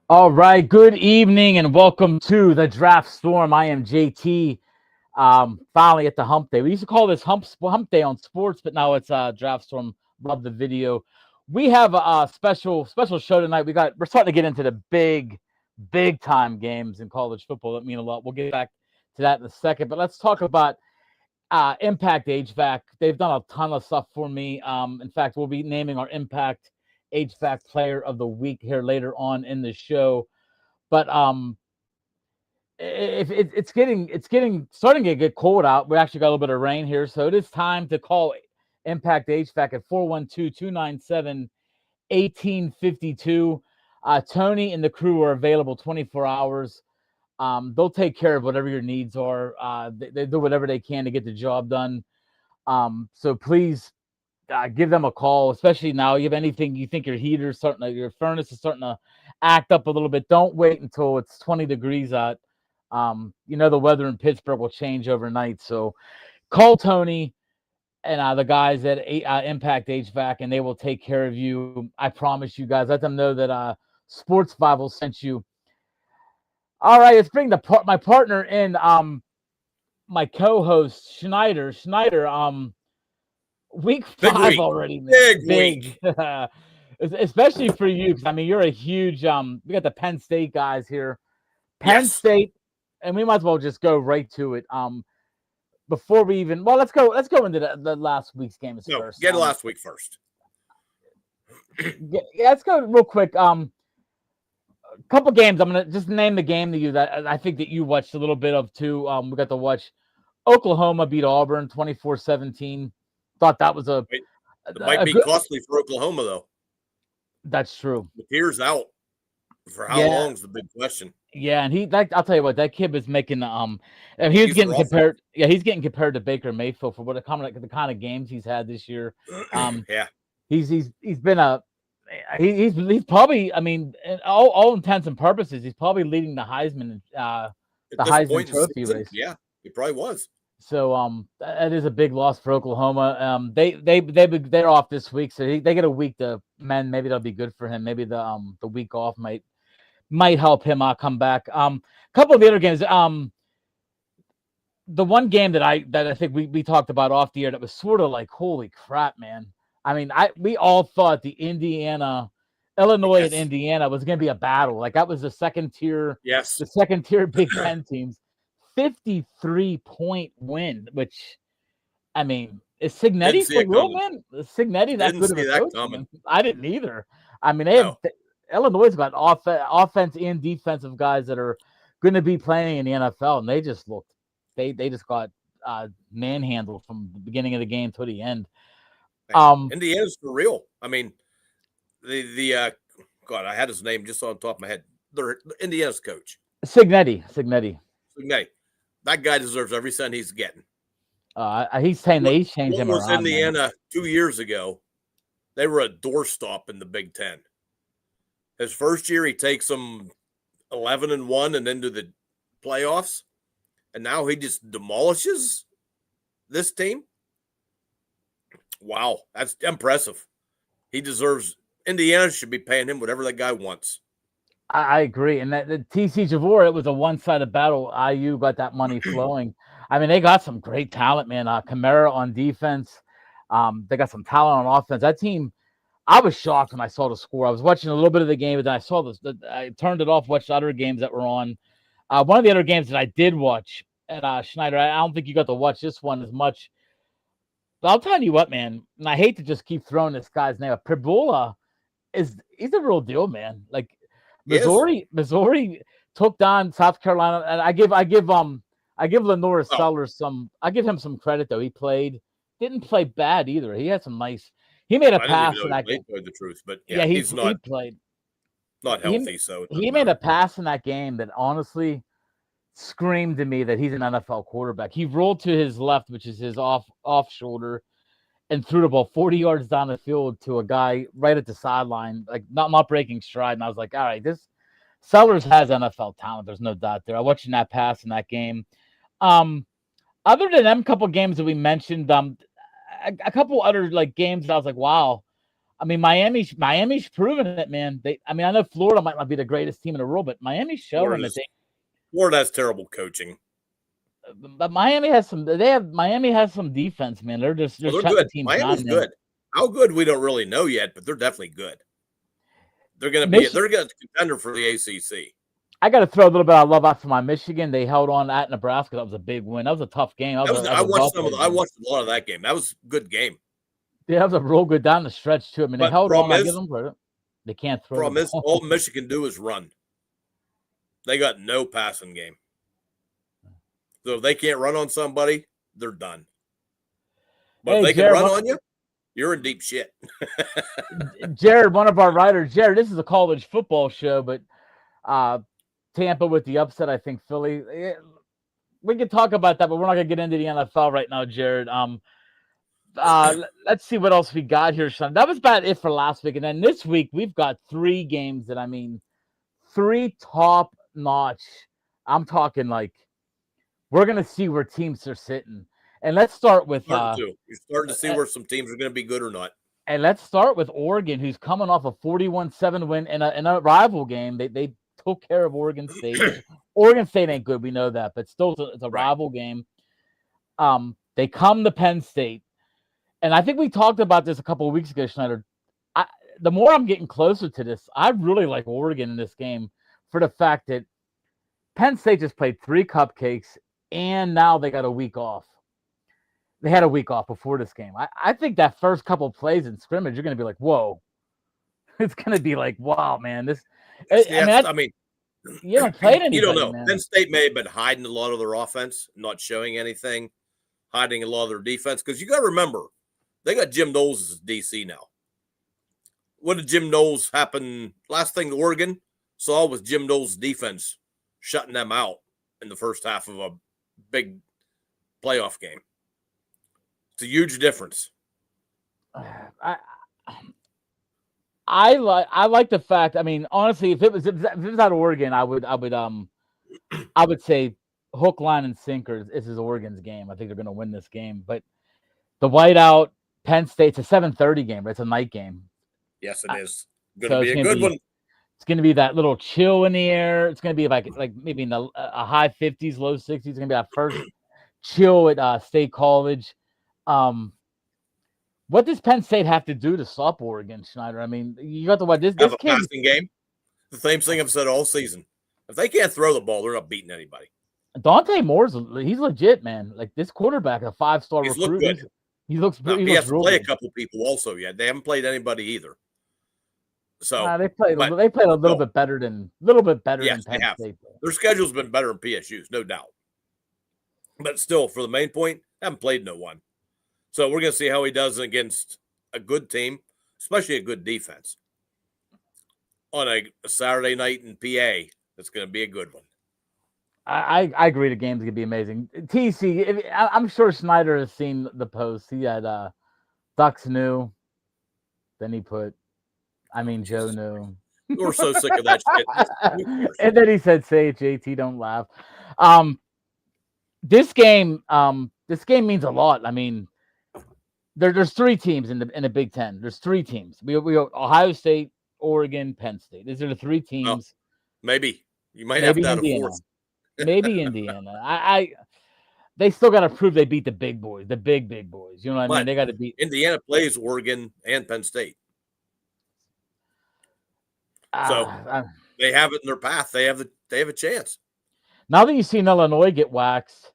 All right, good evening and welcome to the Draft Storm. I am JT. Finally at the hump day. We used to call this hump day on sports, but now it's Draft Storm. Love the video. We have a special show tonight. We're starting to get into the big time games in college football that mean a lot. We'll get back to that in a second, but let's talk about Impact HVAC. They've done a ton of stuff for me. In fact, we'll be naming our Impact HVAC Player of the Week here later on in the show. But if it's getting starting to get cold out. We actually got a little bit of rain here, so it is time to call Impact HVAC at 412-297-1852. Tony and the crew are available 24 hours. They'll take care of whatever your needs are. They do whatever they can to get the job done. So please give them a call, especially now. You have anything you think your furnace is starting to act up a little bit. Don't wait until it's 20 degrees out. The weather in Pittsburgh will change overnight. So call Tony and the guys at Impact HVAC, and they will take care of you. I promise you guys. Let them know that Sports Bible sent you. All right, let's bring my partner in. My co-host Snyder. Snyder. Week Big 5 week. already, man. Big week. Especially for you, because I mean you're a huge. We got the Penn State guys here. Penn Yes. State, and we might as well just go right to it. Before we even let's go into the last week's games first. Get last week first. Yeah, let's go real quick. Couple games. I'm gonna just name the game to you that I think that you watched a little bit of too. We got to watch Oklahoma beat Auburn 24-17. Thought that was It might be costly for Oklahoma though. That's true. McKeer's out for how long is the big question. Yeah, and I'll tell you what, that kid was making and he's getting compared. Yeah, he's getting compared to Baker Mayfield for the kind of games he's had this year. Yeah, he's been he's probably, I mean, all intents and purposes, he's probably leading the Heisman Trophy race. Yeah, he probably was. So that is a big loss for Oklahoma. They're off this week, so they get a week to mend. Maybe that'll be good for him. Maybe the week off might help him come back. Couple of the other games. The one game that I think we talked about off the air that was sort of like, holy crap, man. I mean, we all thought the Illinois and Indiana was going to be a battle. Like that was the second tier Big Ten teams. 53-point win, which, I mean, is Cignetti for real, man? Is Cignetti that good of a coach? I didn't either. I mean, Illinois got offense and defensive guys that are going to be playing in the NFL, and they just got manhandled from the beginning of the game to the end. Indiana's for real. I mean, the God, I had his name just on top of my head. The Indiana's coach, Cignetti. That guy deserves every cent he's getting. He's saying they changed him around. Indiana, man. 2 years ago, they were a doorstop in the Big Ten. His first year, he takes them 11-1 and into the playoffs, and now he just demolishes this team. Wow, that's impressive. He deserves. Indiana should be paying him whatever that guy wants. I agree. And the TC Javor, it was a one-sided battle. IU got that money flowing. I mean, they got some great talent, man. Kamara on defense. They got some talent on offense. That team, I was shocked when I saw the score. I was watching a little bit of the game, but then I saw this. I turned it off, watched the other games that were on. One of the other games that I did watch at Schneider, I don't think you got to watch this one as much. But I'll tell you what, man, and I hate to just keep throwing this guy's name up. Pribula he's a real deal, man. Like, Missouri took down South Carolina, and I give Lenora Sellers some. I give him some credit though. He didn't play bad either. He had some nice. He made a pass in that game. The truth, but he played not healthy. So he made a pass in that game that honestly screamed to me that he's an NFL quarterback. He rolled to his left, which is his off shoulder, and threw the ball 40 yards down the field to a guy right at the sideline, like not breaking stride. And I was like, all right, this Sellers has NFL talent. There's no doubt there. I watched that pass in that game. Other than them couple games that we mentioned, a couple other like games that I was like, wow. I mean, Miami's proven it, man. I know Florida might not be the greatest team in the world, but Miami's showing that Florida has terrible coaching. But Miami has some defense, man. They're they're shutting good. teams Miami's down, good. How good we don't really know yet, but they're definitely good. They're going to contender for the ACC. I got to throw a little bit of love out for my Michigan. They held on at Nebraska. That was a big win. That was a tough game. I watched a lot of that game. That was a good game. Yeah, that was a real good down the stretch too. I mean, they held on. I give them credit. They can't throw. Problem is, all Michigan do is run. They got no passing game. So if they can't run on somebody, they're done. But if they can run on you, you're in deep shit. Jared, one of our writers, Jared, this is a college football show, but Tampa with the upset, I think Philly. We can talk about that, but we're not going to get into the NFL right now, Jared. Let's see what else we got here, Sean. That was about it for last week. And then this week, we've got 3 games that, 3 top-notch. I'm talking like we're going to see where teams are sitting. And let's start with you're starting to see where some teams are going to be good or not. And let's start with Oregon, who's coming off a 41-7 win in a rival game. They took care of Oregon State. Oregon State ain't good, we know that, but still it's a rival game. They come to Penn State. And I think we talked about this a couple of weeks ago, Snyder. The more I'm getting closer to this, I really like Oregon in this game for the fact that Penn State just played 3 cupcakes, and now they got a week off. They had a week off before this game. I think that first couple of plays in scrimmage, you're going to be like, whoa. It's going to be like, wow, man. You don't play anybody, you don't know. Man. Penn State may have been hiding a lot of their offense, not showing anything, hiding a lot of their defense. Because you got to remember, they got Jim Knowles as DC now. What did Jim Knowles happen? Last thing Oregon saw was Jim Knowles' defense shutting them out in the first half of a big playoff game. It's a huge difference. I like the fact. Honestly, if it was out of Oregon, I would say hook, line, and sinker. This is Oregon's game. I think they're going to win this game. But the whiteout, Penn State's a 7:30 game. But it's a night game. Yes, it is. Going to be a good one. It's going to be that little chill in the air. It's going to be like maybe in a high 50s, low 60s. It's going to be that first chill at State College. What does Penn State have to do to stop Oregon, Schneider? You got to watch this. Have a passing game. The same thing I've said all season. If they can't throw the ball, they're not beating anybody. Dante Moore's he's legit, man. Like this quarterback, a 5-star recruit. He looks good. He has to play a couple people also yet. They haven't played anybody either. So they played a little bit better than Penn State. Their schedule's been better than PSU's, no doubt. But still, for the main point, haven't played no one. So we're going to see how he does against a good team, especially a good defense. On a Saturday night in PA, it's going to be a good one. I agree the game's going to be amazing. TC, I'm sure Snyder has seen the post. He had Ducks knew. Then he put, Joe knew. We're so sick of that shit. And then he said, say it, JT, don't laugh. This game means a lot. There's 3 teams in the Big Ten. There's 3 teams. We Ohio State, Oregon, Penn State. These are the 3 teams. Oh, maybe you might have to add a fourth. Maybe Indiana. They still got to prove they beat the big boys, the big boys. You know what I mean? They got to beat. Indiana plays Oregon and Penn State, so they have it in their path. They have a chance. Now that you've seen Illinois get waxed,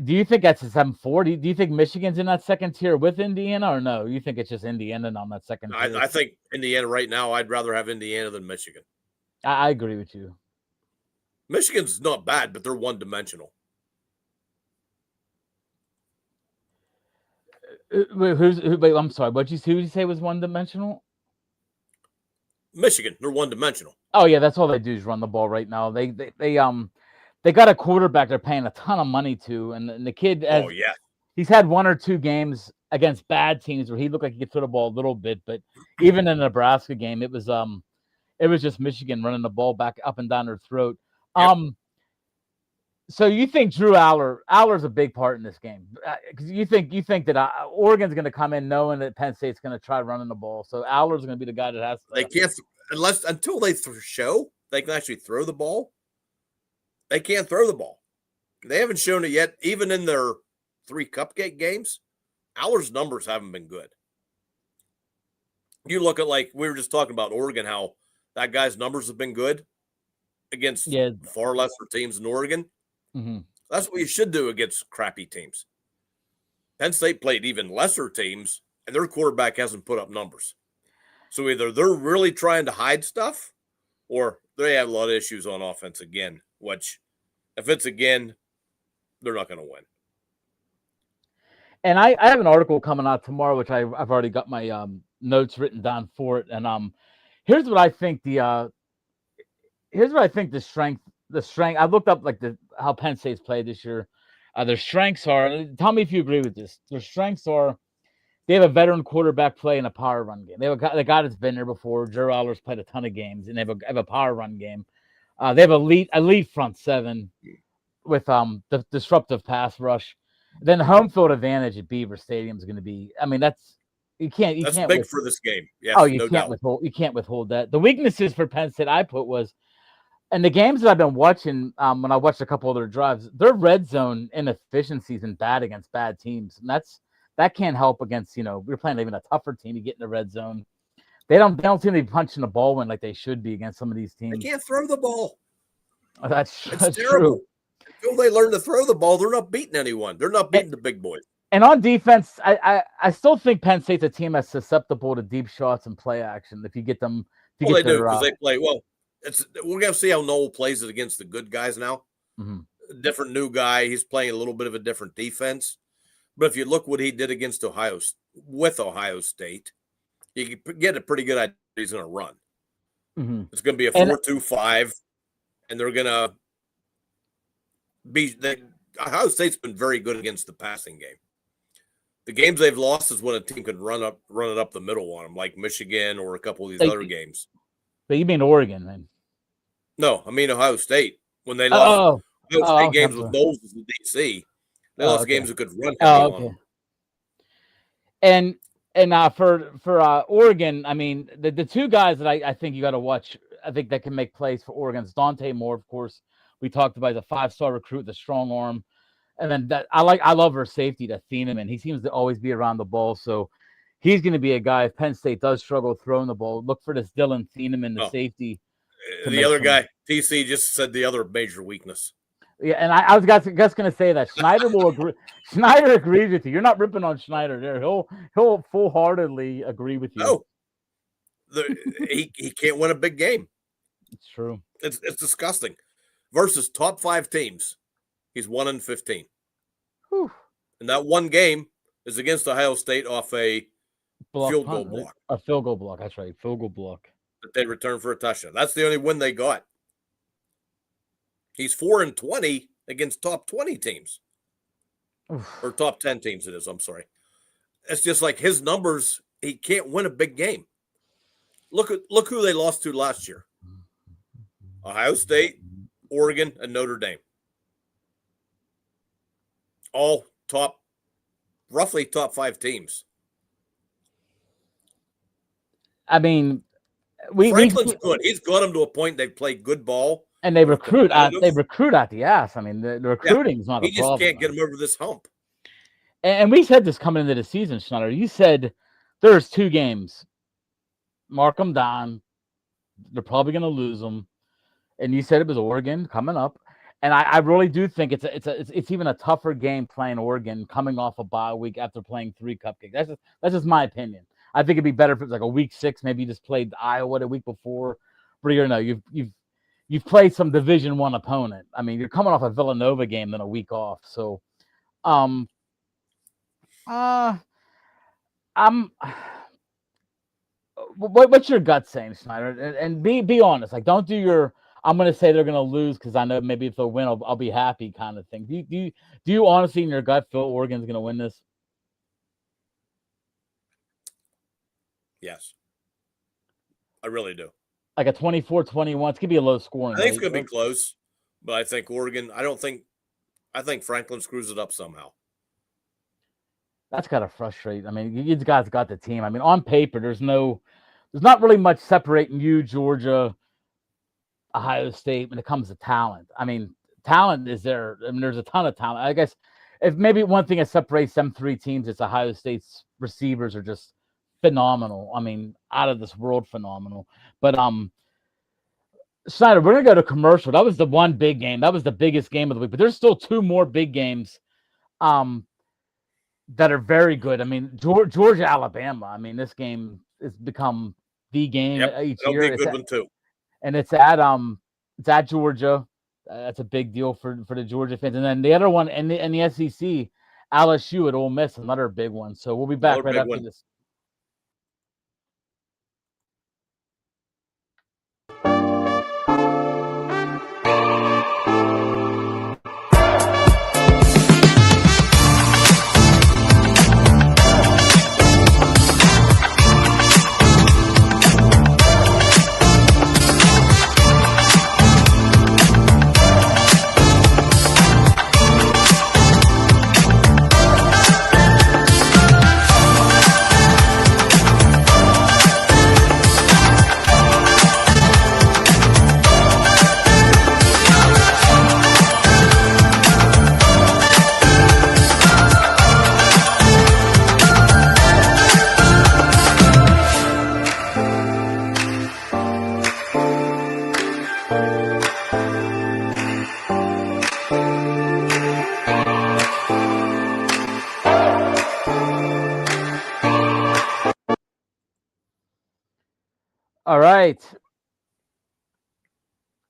do you think that's a 7-4? Do you think Michigan's in that second tier with Indiana, or no? You think it's just Indiana on that second tier? I think Indiana right now. I'd rather have Indiana than Michigan. I agree with you. Michigan's not bad, but they're one-dimensional. Wait, I'm sorry. Who did you say was one-dimensional? Michigan. They're one-dimensional. Oh yeah, that's all they do is run the ball right now. They got a quarterback they're paying a ton of money to, and the kid he's had 1 or 2 games against bad teams where he looked like he could throw the ball a little bit, but even in the Nebraska game, it was just Michigan running the ball back up and down their throat. Yep. So you think Drew Aller's a big part in this game? Because you think that Oregon's going to come in knowing that Penn State's going to try running the ball. So Aller's going to be the guy that has They to. can't until they show they can actually throw the ball. They can't throw the ball. They haven't shown it yet, even in their 3 cupcake games. Aller's numbers haven't been good. You look at, like we were just talking about Oregon, how that guy's numbers have been good against Yeah. far lesser teams in Oregon. Mm-hmm. That's what you should do against crappy teams. Penn State played even lesser teams, and their quarterback hasn't put up numbers. So either they're really trying to hide stuff, or they have a lot of issues on offense again, which if it's again, they're not going to win. And I have an article coming out tomorrow, which I've already got my notes written down for it. And here's what I think the strength. I looked up like how Penn State's played this year. Their strengths are. Tell me if you agree with this. Their strengths are they have a veteran quarterback play and a power run game. They have the guy that's been there before. Drew Aller's played a ton of games, and they have a power run game. They have elite front seven with the disruptive pass rush. Then the home field advantage at Beaver Stadium is going to be. I mean, you can't big for this game. Yes, you can't withhold that. The weaknesses for Penn State I put was, and the games that I've been watching, when I watched a couple of their drives, their red zone inefficiencies and bad against bad teams, and that can't help against we're playing even a tougher team to get in the red zone. They don't seem to be punching the ball in like they should be against some of these teams. They can't throw the ball. That's terrible. True. Until they learn to throw the ball, they're not beating anyone. They're not beating the big boys. And on defense, I still think Penn State's a team that's susceptible to deep shots and play action. If you get them, they do because they play well. We're gonna see how Noel plays it against the good guys now. Mm-hmm. Different new guy. He's playing a little bit of a different defense. But if you look what he did against Ohio State, you can get a pretty good idea he's going to run. Mm-hmm. It's going to be a 4-2-5, and they're going to be. Ohio State's been very good against the passing game. The games they've lost is when a team can run it up the middle on them, like Michigan or a couple of these other games. But you mean Oregon, then? No, I mean Ohio State. When they lost Ohio State games with Moses and DC, they lost games that could run on them. And for Oregon, I mean, the 2 guys that I think you got to watch, I think that can make plays for Oregon is Dante Moore, of course. We talked about the 5-star recruit, the strong arm. And then I love her safety, the Thieneman. He seems to always be around the ball. So he's going to be a guy, if Penn State does struggle throwing the ball, look for this Dylan Thieneman, the safety. The other guy, TC just said the other major weakness. Yeah, and I was just going to say that Snyder will agree. Snyder agrees with you. You're not ripping on Snyder there. He'll full-heartedly agree with you. No, he can't win a big game. It's true. It's disgusting. Versus top 5 teams, he's 1-15. Whew. And that one game is against Ohio State off a field goal block. A field goal block. That's right, field goal block. That they returned for a touchdown. That's the only win they got. He's 4-20 against top 20 teams. Oof. Or top 10 teams it is, I'm sorry. It's just like his numbers, he can't win a big game. Look who they lost to last year. Ohio State, Oregon, and Notre Dame. All roughly top 5 teams. I mean, Franklin's good. He's got them to a point they've played good ball. And they recruit out the ass. I mean, the recruiting is not a problem. He just can't get him over this hump. And we said this coming into the season, Schneider. You said there's 2 games. Mark them down. They're probably going to lose them. And you said it was Oregon coming up. And I really do think it's even a tougher game playing Oregon coming off a bye week after playing 3 cupcakes. That's just my opinion. I think it'd be better if it was like a week 6. Maybe you just played Iowa the week before. But you've played some Division I opponent. I mean, you're coming off a Villanova game then a week off. So, what's your gut saying, Snyder? And be honest. Like, don't do your I'm going to say they're going to lose because I know maybe if they'll win, I'll be happy kind of thing. Do you honestly in your gut feel Oregon's going to win this? Yes, I really do. Like a 24-21. It's going to be a low scoring. I think it's going to be close, but I think Oregon. I don't think I think Franklin screws it up somehow. That's gotta frustrate. I mean, you guys got the team. I mean, on paper, there's not really much separating you, Georgia, Ohio State when it comes to talent. I mean, talent is there. I mean, there's a ton of talent. I guess if maybe one thing that separates them three teams is Ohio State's receivers are just phenomenal. I mean, out of this world phenomenal. But Snyder, we're gonna go to commercial. That was the one big game. That was the biggest game of the week. But there's still two more big games that are very good. I mean, Georgia, Alabama. I mean, this game has become the game each that'll year. Be a good one too. And it's at Georgia. That's a big deal for the Georgia fans. And then the other one in the SEC, LSU at Ole Miss, another big one. So we'll be back right after this.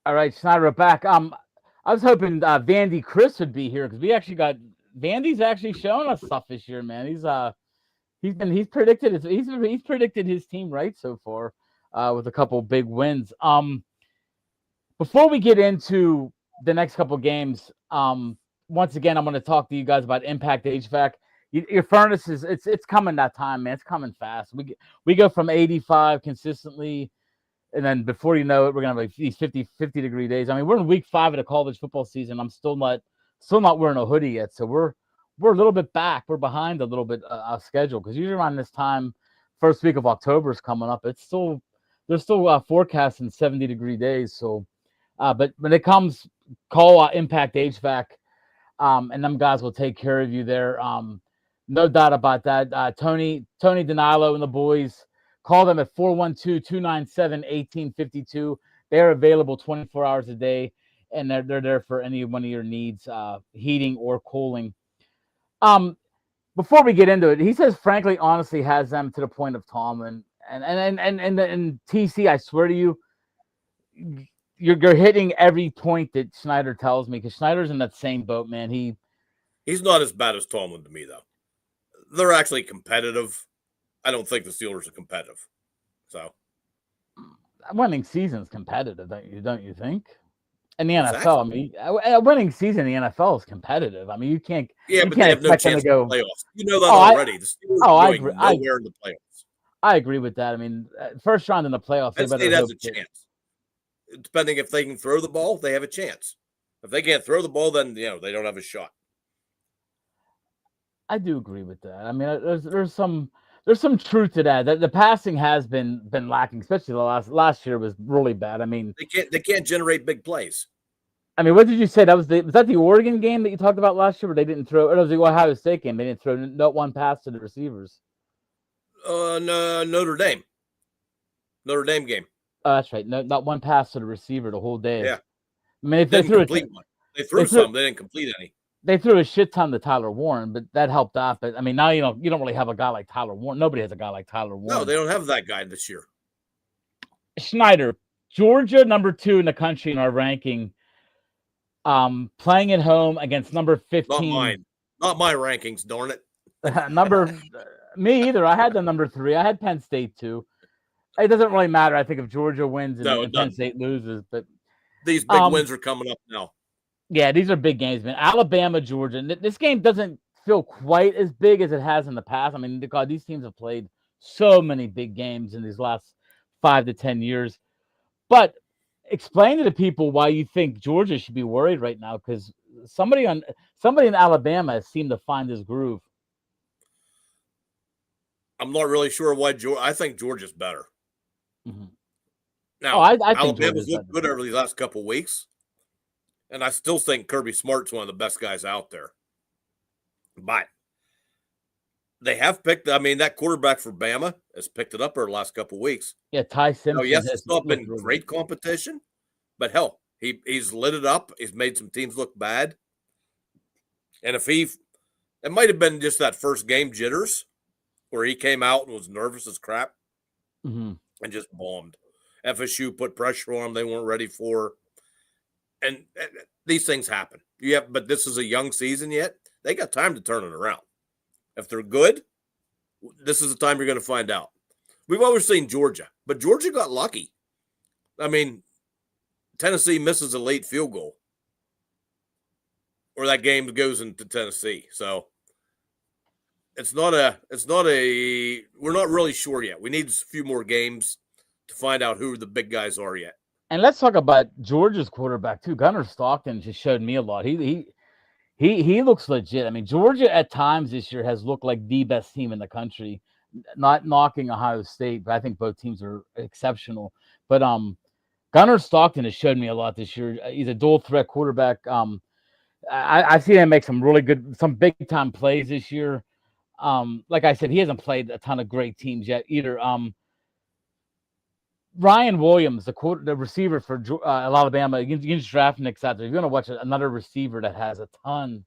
All right, Snyder, we're back. I was hoping Vandy Chris would be here because we actually got Vandy's actually showing us stuff this year, man. He's predicted his team right so far with a couple big wins. Before we get into the next couple games, once again, I'm going to talk to you guys about Impact HVAC. Your furnace it's coming that time, man. It's coming fast. We go from 85 consistently, and then before you know it, we're gonna have these 50 degree days. I mean, we're in week 5 of the college football season. I'm still not wearing a hoodie yet, so we're a little bit back. We're behind a little bit our schedule because usually around this time, first week of October is coming up. They're still forecasting 70 degree days. So, but when it comes, call Impact HVAC, and them guys will take care of you there. No doubt about that. Tony Danilo and the boys, call them at 412-297-1852. They're available 24 hours a day, and they're there for any one of your needs, heating or cooling. Before we get into it, he says, frankly, honestly, has them to the point of Tomlin and TC. I swear to you, you're hitting every point that Snyder tells me because Snyder's in that same boat, man. He's not as bad as Tomlin to me, though. They're actually competitive. I don't think the Steelers are competitive. So, winning season's competitive, don't you think? In the NFL, I mean, a winning season in the NFL is competitive. I mean, you can't. Yeah, but they have no chance in the playoffs. You know that already. The Steelers I agree. Nowhere in the playoffs. I agree with that. I mean, first round in the playoffs, Penn State has a chance. Depending if they can throw the ball, they have a chance. If they can't throw the ball, then they don't have a shot. I do agree with that. I mean, there's some truth to that. The passing has been lacking, especially the last year was really bad. I mean, they can't generate big plays. I mean, what did you say? Was that the Oregon game that you talked about last year where they didn't throw? Or it was the Ohio State game. They didn't throw not one pass to the receivers. No, Notre Dame game. Oh, that's right. No, not one pass to the receiver the whole day. Yeah. I mean, they threw one. They threw some. They didn't complete any. They threw a shit ton to Tyler Warren, but that helped out. But I mean, now you don't really have a guy like Tyler Warren. Nobody has a guy like Tyler Warren. No, they don't have that guy this year. Snyder, Georgia, number 2 in the country in our ranking, playing at home against number 15. Not my rankings, darn it. Me either. I had the number 3. I had Penn State too. It doesn't really matter. I think if Georgia wins and Penn State loses, but these big wins are coming up now. Yeah, these are big games, man. Alabama, Georgia. This game doesn't feel quite as big as it has in the past. I mean, God, these teams have played so many big games in these last 5 to 10 years. But explain to the people why you think Georgia should be worried right now, because somebody in Alabama has seemed to find his groove. I'm not really sure why I think Georgia's better. Mm-hmm. Now, I think Alabama's looked good over these last couple of weeks, and I still think Kirby Smart's one of the best guys out there. But they have picked. I mean, that quarterback for Bama has picked it up over the last couple of weeks. Yeah, Ty Simpson. Now, yes, it's not been great competition, but hell, he's lit it up. He's made some teams look bad. And it might have been just that first game jitters where he came out and was nervous as crap and just bombed. FSU put pressure on them they weren't ready for. And these things happen. But this is a young season yet. They got time to turn it around. If they're good, this is the time you're going to find out. We've always seen Georgia, but Georgia got lucky. I mean, Tennessee misses a late field goal, or that game goes into Tennessee. So we're not really sure yet. We need a few more games to find out who the big guys are yet. And let's talk about Georgia's quarterback too. Gunnar Stockton just showed me a lot. He looks legit. I mean, Georgia at times this year has looked like the best team in the country. Not knocking Ohio State, but I think both teams are exceptional. But Gunnar Stockton has showed me a lot this year. He's a dual threat quarterback. I've seen him make some big time plays this year. Like I said, he hasn't played a ton of great teams yet either. Ryan Williams, the receiver for Alabama, you can just draft Nick out there. You're going to watch another receiver that has a ton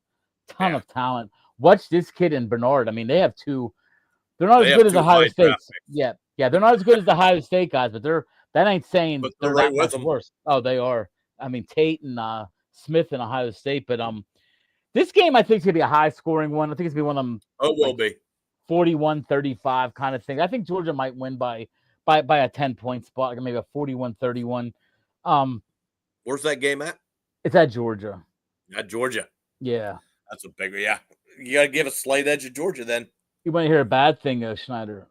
of talent. Watch this kid and Bernard. I mean, they have two. They're not as good as Ohio State. Yeah, they're not as good as the Ohio State guys, but that ain't saying they're right that much worse. Oh, they are. I mean, Tate and Smith in Ohio State, but this game I think is gonna be a high scoring one. I think it's gonna be one of them. Oh, will be 41-35 kind of thing. I think Georgia might win by a 10-point spot, like maybe a 41-31. Where's that game at? It's at Georgia. At Georgia. Yeah. That's a big one. Yeah. You got to give a slight edge of Georgia then. You want to hear a bad thing, though, Snyder?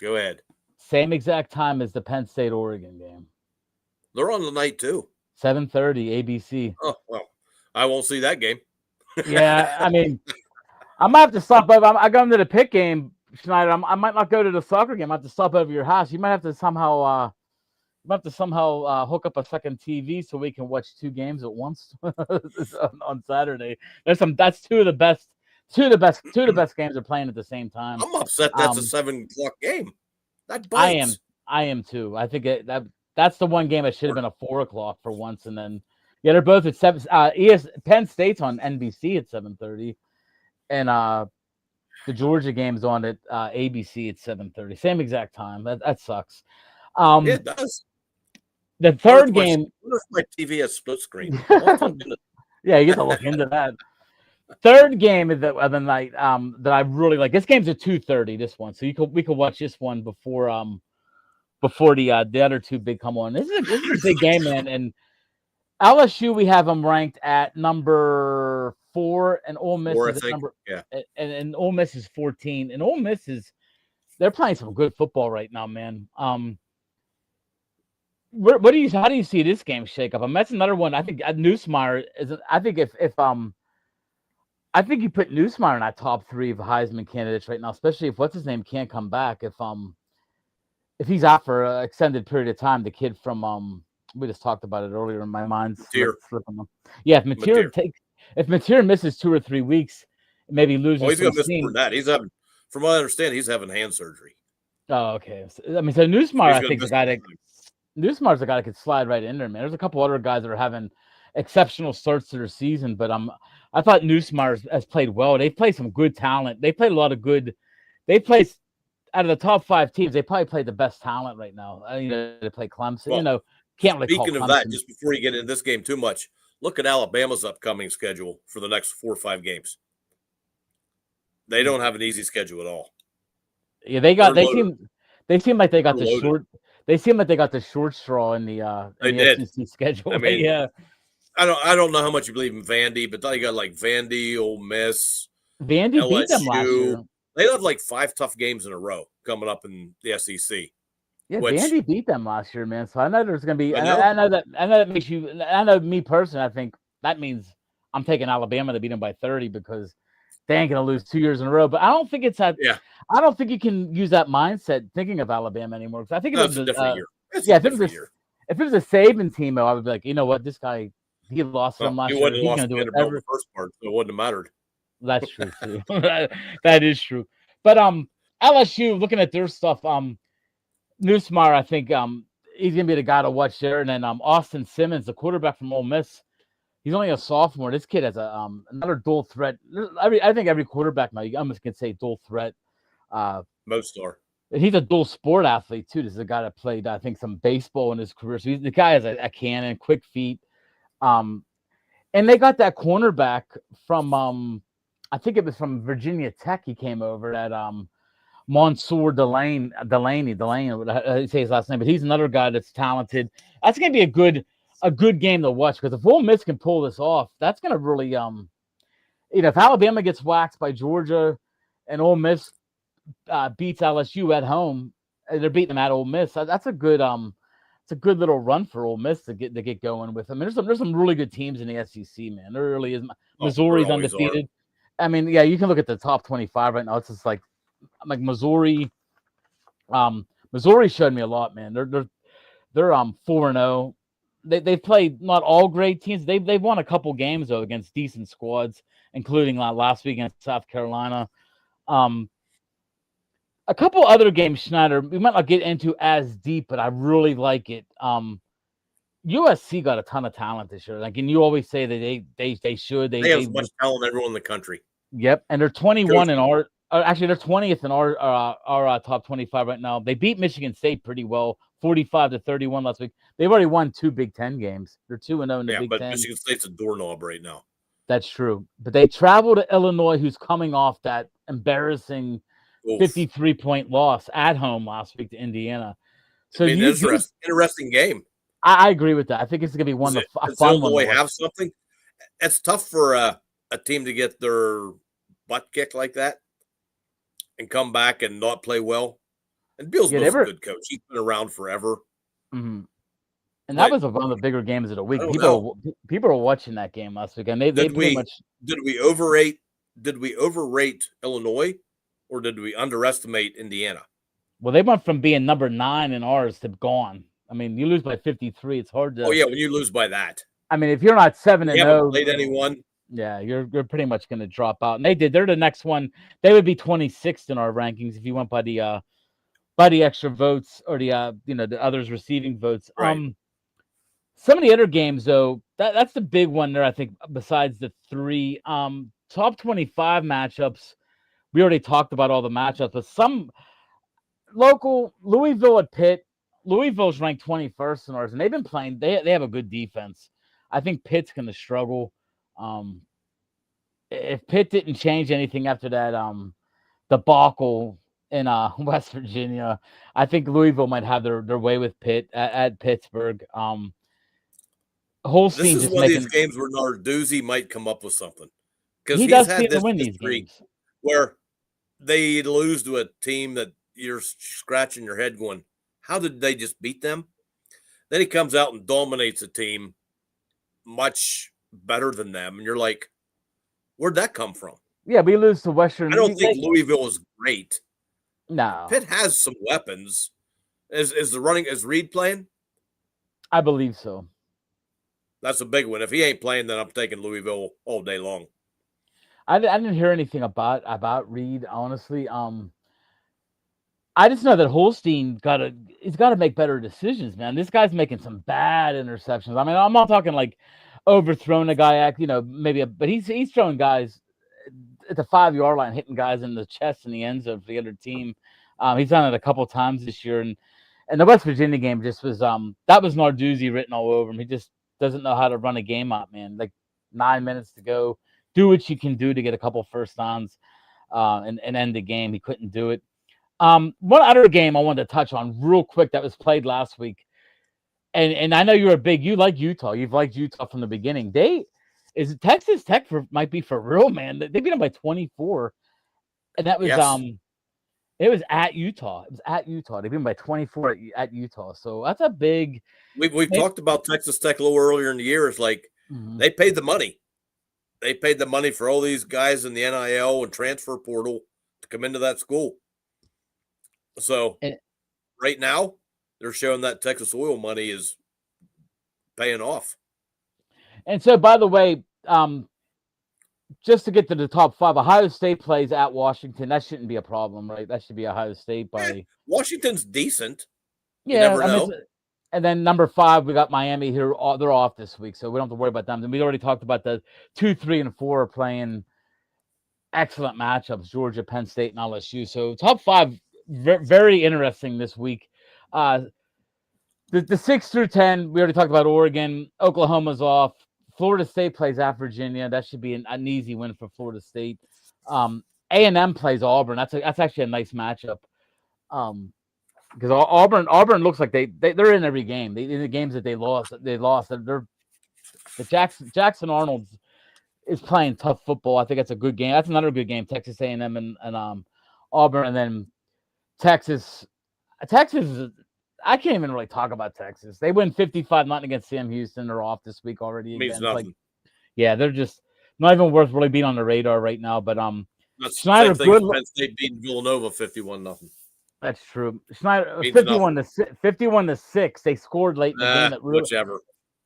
Go ahead. Same exact time as the Penn State-Oregon game. They're on the night, too. 7:30, ABC. Oh, well, I won't see that game. Yeah, I mean, I might have to stop over. I go into the Pitt game, Schneider. I might not go to the soccer game. I have to stop over your house. You might have to somehow hook up a second TV so we can watch two games at once on Saturday. That's two of the best games are playing at the same time. I'm upset that's a 7 o'clock game. That bites. I am too. I think that's the one game that should have been a 4 o'clock for once, and then they're both at 7. Penn State's on NBC at 7:30, and the Georgia game's on at ABC at 7:30. Same exact time. That sucks. It does. The third game. What if my TV has split screen? Yeah, you get to look into that. Third game of the night that I really like. This game's at 2:30. This one, so we could watch this one before the other two big come on. This is a big game, man. And LSU, we have them ranked at number 4, and Ole Miss is at number and Ole Miss is 14. And Ole Miss they're playing some good football right now, man. How do you see this game shake up? I mean, that's another one. I think Newsmeyer is. I think I think you put Newsmeyer in that top 3 of Heisman candidates right now, especially if what's his name can't come back. If he's out for an extended period of time, the kid from we just talked about it earlier in my mind. Yeah, if Mateer misses 2 or 3 weeks, maybe loses. He's going to miss for that. He's having, from what I understand, he's having hand surgery. Oh, okay. I mean, so Newsmeyer, I think Newsmeyer's the guy that could slide right in there, man. There's a couple other guys that are having exceptional starts to their season, but I thought Newsmeyer has played well. They played some good talent. They played a lot of good. They played out of the top 5 teams. They probably played the best talent right now. They play Clemson. Well, can't really. Speaking of that, just before you get into this game too much, look at Alabama's upcoming schedule for the next 4 or 5 games. They don't have an easy schedule at all. Yeah, they seem like they got the short. They seem like they got the short straw in the SEC schedule. I mean, yeah. I don't know how much you believe in Vandy, but they got like Vandy, Ole Miss, Vandy LSU. beat them last year. They have like 5 tough games in a row coming up in the SEC. Yeah, Vandy beat them last year, man. So I know there's going to be. I know that makes you. I know me personally. I think that means I'm taking Alabama to beat them by 30 because they ain't gonna lose 2 years in a row. But I don't think it's that. Yeah, I don't think you can use that mindset thinking of Alabama anymore. Because I think if no, it it's was a different year. It's a yeah, if it was different year. if it was a Saban team, though, I would be like, you know what, this guy, he lost to them Well, last you year. wouldn't have He's lost gonna do Vanderbilt in whatever. the first part, so it wouldn't have mattered. That's true too. That is true. But LSU, looking at their stuff, Newsmeyer, I think he's gonna be the guy to watch there. And then Austin Simmons, the quarterback from Ole Miss, he's only a sophomore. This kid has a another dual threat. I think every quarterback now, you almost can say dual threat. Most are. He's a dual sport athlete too. This is a guy that played, I think, some baseball in his career. So the guy has a cannon, quick feet. And they got that cornerback from I think it was from Virginia Tech. He came over that Mansour Delaney. I say his last name, but he's another guy that's talented. That's gonna be a good game to watch because if Ole Miss can pull this off, that's gonna really if Alabama gets waxed by Georgia and Ole Miss beats LSU at home, they're beating them at Ole Miss. That's a good it's a good little run for Ole Miss to get going with. I mean, there's some really good teams in the SEC, man. There really is. Oh, there Missouri's always are. undefeated. I mean, yeah, you can look at the top 25 right now. It's just like Missouri. Missouri showed me a lot, man. They're 4-0. They've played not all great teams. They've won a couple games though against decent squads, including last week against South Carolina. A couple other games, Schneider, we might not get into as deep, but I really like it. USC got a ton of talent this year. Like, and you always say that they should. They have as much talent as everyone in the country. Yep, and they're 21 in our. Actually, they're 20th in our top 25 right now. They beat Michigan State pretty well, 45-31 last week. They've already won 2 Big Ten games. They're 2-0 in the Big Ten. But Michigan State's a doorknob right now. That's true. But they travel to Illinois, who's coming off that embarrassing 53-point loss at home last week to Indiana. So interesting game. I agree with that. I think it's going to be a fun one. Illinois have something? It's tough for a team to get their butt kicked like that and come back and not play well. And Bill's a good coach. He's been around forever. Mm-hmm. And that was one of the bigger games of the week. People were watching that game last week, and they pretty much did we overrate Illinois, or did we underestimate Indiana? Well, they went from being number 9 in ours to gone. I mean, you lose by 53. It's hard to. Oh yeah, when you lose by that. I mean, if you're not 7-0, played anyone. Yeah, you're pretty much going to drop out. And they did. They're the next one. They would be 26th in our rankings if you went by the extra votes or the others receiving votes. Right. Some of the other games though, that's the big one there. I think besides the 3 top 25 matchups, we already talked about all the matchups, but some local Louisville at Pitt. Louisville's ranked 21st in ours, and they've been playing. They have a good defense. I think Pitt's going to struggle. If Pitt didn't change anything after that debacle in West Virginia, I think Louisville might have their way with Pitt at Pittsburgh. This is one of these games where Narduzzi might come up with something, because he does seem to win these games where they lose to a team that you're scratching your head going, how did they just beat them? Then he comes out and dominates a team much better than them, and you're like, where'd that come from? Yeah, we lose to Western. I don't think Louisville is great. No, Pitt has some weapons. Is Reed playing? I believe so. That's a big one. If he ain't playing, then I'm taking Louisville all day long. I didn't hear anything about Reed, honestly. I just know that Holstein he's got to make better decisions, man. This guy's making some bad interceptions. I mean, I'm not talking like overthrown a guy, but he's throwing guys at the 5-yard line, hitting guys in the chest in the end zone for the other team. He's done it a couple times this year, and the West Virginia game just was that was Narduzzi written all over him. He just doesn't know how to run a game out, man. Like 9 minutes to go, do what you can do to get a couple first downs and end the game. He couldn't do it. One other game I wanted to touch on real quick that was played last week, and I know you like Utah. You've liked Utah from the beginning. Texas Tech might be for real, man. They beat them by 24, and that was it was at Utah. It was at Utah. They beat them by 24 at Utah. So that's a big. We've talked about Texas Tech a little earlier in the year. It's like they paid the money. They paid the money for all these guys in the NIL and transfer portal to come into that school. So right now, they're showing that Texas oil money is paying off. And so, by the way, just to get to the top 5, Ohio State plays at Washington. That shouldn't be a problem, right? That should be Ohio State by. Washington's decent. You Yeah, never know. and then number 5, we got Miami here. They're off this week, so we don't have to worry about them. And we already talked about the 2, 3, and 4 are playing excellent matchups: Georgia, Penn State, and LSU. So top 5, very interesting this week. The 6 through 10, we already talked about Oregon. Oklahoma's off. Florida State plays at Virginia. That should be an easy win for Florida State. A&M plays Auburn. That's actually a nice matchup. Because Auburn looks like they're in every game. In the games that they lost. The Jackson Arnold is playing tough football. I think that's a good game. That's another good game. Texas A&M and Auburn, and then Texas. I can't even really talk about Texas. They win 55-0 against Sam Houston. They're off this week already. Means nothing. They're just not even worth really being on the radar right now. But that's Snyder, the same thing as Penn State beating Villanova 51-0. That's true. Snyder 51-6. They scored late in the game. Whichever.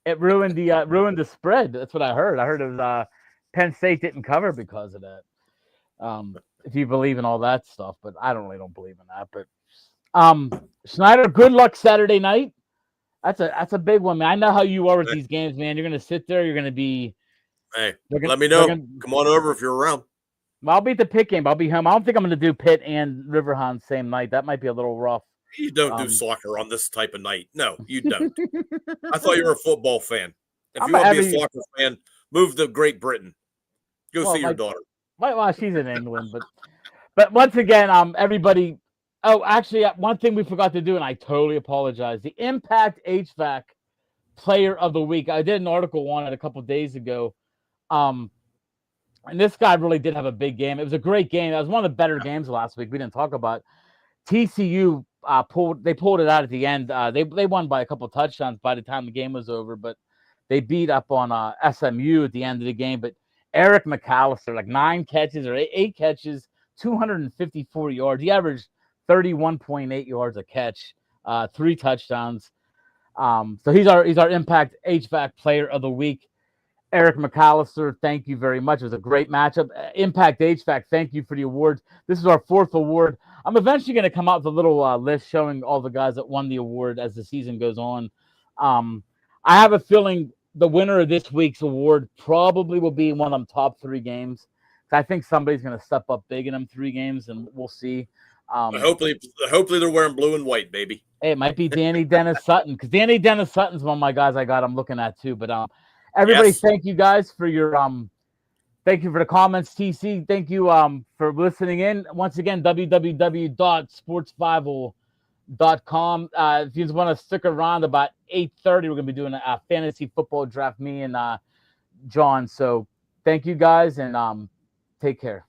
It ruined the spread. That's what I heard. I heard it was Penn State didn't cover because of that. If you believe in all that stuff, but I don't believe in that. But Snyder, good luck Saturday night. That's a big one, man. I know how you are with these games, man. You're gonna sit there. You're gonna be. Hey, let me know. Come on over if you're around. Well, I'll be at the Pitt game. I'll be home. I don't think I'm gonna do Pitt and Riverhand same night. That might be a little rough. You don't do soccer on this type of night. No, you don't. I thought you were a football fan. If you want to be a soccer fan, move to Great Britain. Go see your daughter. Well, she's in England, but once again, everybody. Oh, actually, one thing we forgot to do, and I totally apologize. The Impact HVAC Player of the Week. I did an article on it a couple days ago. And this guy really did have a big game. It was a great game. That was one of the better games last week. We didn't talk about TCU. Pulled it out at the end. They won by a couple of touchdowns by the time the game was over, but they beat up on SMU at the end of the game. But Eric McAllister, like 9 catches or 8 catches, 254 yards. He averaged 31.8 yards a catch, 3 touchdowns. So he's our Impact HVAC Player of the Week. Eric McAllister, thank you very much. It was a great matchup. Impact HVAC, thank you for the awards. This is our 4th award. I'm eventually going to come out with a little list showing all the guys that won the award as the season goes on. I have a feeling the winner of this week's award probably will be in one of them top 3 games. I think somebody's going to step up big in them 3 games, and we'll see. Hopefully they're wearing blue and white, baby. Hey, it might be Danny Dennis Sutton, because Danny Dennis Sutton's one of my guys I'm looking at too. But everybody, yes. Thank you guys for your thank you for the comments, TC. Thank you for listening in. Once again, www.sportsbible.com. If you just want to stick around, about 8:30, we're going to be doing a fantasy football draft, me and John. So thank you guys, and take care.